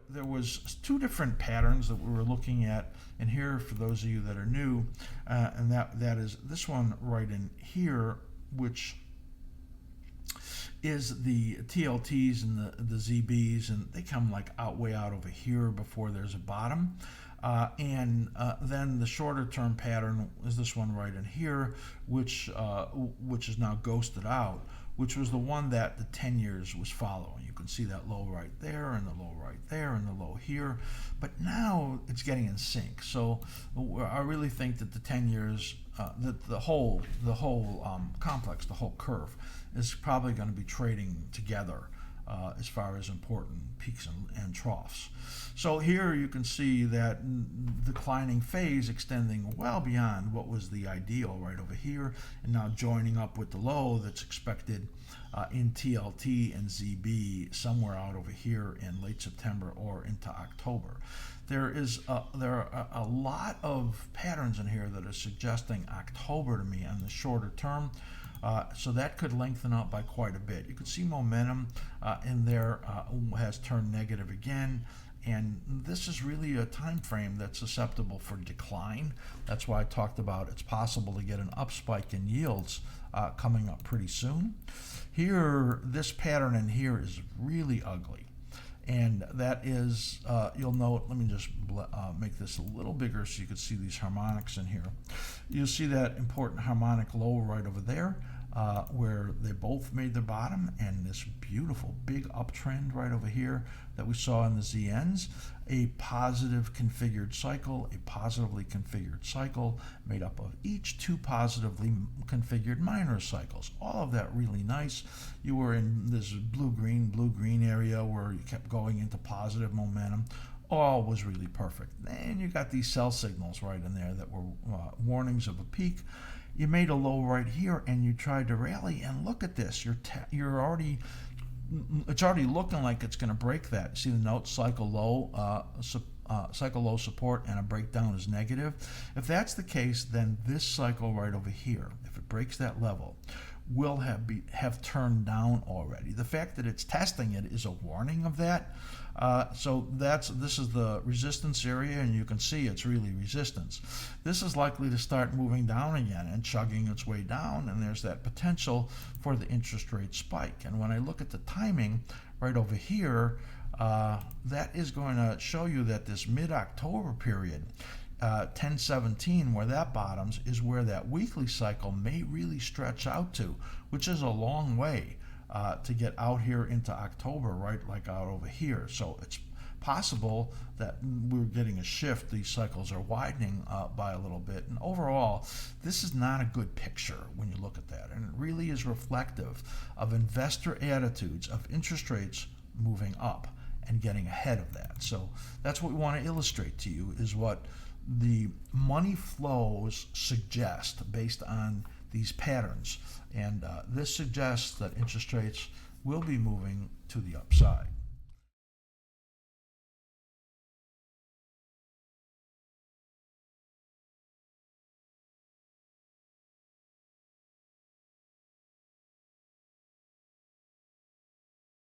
There was two different patterns that we were looking at in here for those of you that are new, and that is this one right in here, which is the TLTs and the ZBs, and they come like way out over here before there's a bottom. And then the shorter term pattern is this one right in here, which is now ghosted out, which was the one that the 10 years was following. You can see that low right there and the low right there and the low here, but now it's getting in sync. So I really think that the 10 years, that the whole complex, the whole curve, is probably going to be trading together as far as important peaks and troughs. So here you can see that declining phase extending well beyond what was the ideal right over here, and now joining up with the low that's expected in TLT and ZB somewhere out over here in late September or into October. There are a lot of patterns in here that are suggesting October to me on the shorter term. So that could lengthen out by quite a bit. You can see momentum in there has turned negative again, and this is really a time frame that's susceptible for decline. That's why I talked about it's possible to get an up spike in yields coming up pretty soon. Here, this pattern in here is really ugly. And that is, you'll note, let me just make this a little bigger so you can see these harmonics in here. You'll see that important harmonic low right over there, where they both made the bottom, and this beautiful big uptrend right over here that we saw in the ZNs, a positive configured cycle, a positively configured cycle made up of each two positively configured minor cycles. All of that really nice. You were in this blue-green area where you kept going into positive momentum. All was really perfect. And you got these sell signals right in there that were warnings of a peak. You made a low right here, and you tried to rally. And look at this. It's already looking like it's going to break that. See the note, cycle low support, and a breakdown is negative. If that's the case, then this cycle right over here, if it breaks that level, will have turned down already. The fact that it's testing it is a warning of that. So this is the resistance area, and you can see it's really resistance. This is likely to start moving down again and chugging its way down, and there's that potential for the interest rate spike. And when I look at the timing right over here, that is going to show you that this mid-October period, 1017, where that bottoms, is where that weekly cycle may really stretch out to, which is a long way to get out here into October, right, like out over here. So it's possible that we're getting a shift. These cycles are widening by a little bit, and overall this is not a good picture when you look at that, and it really is reflective of investor attitudes of interest rates moving up and getting ahead of that. So that's what we want to illustrate to you, is what the money flows suggest based on these patterns, and this suggests that interest rates will be moving to the upside.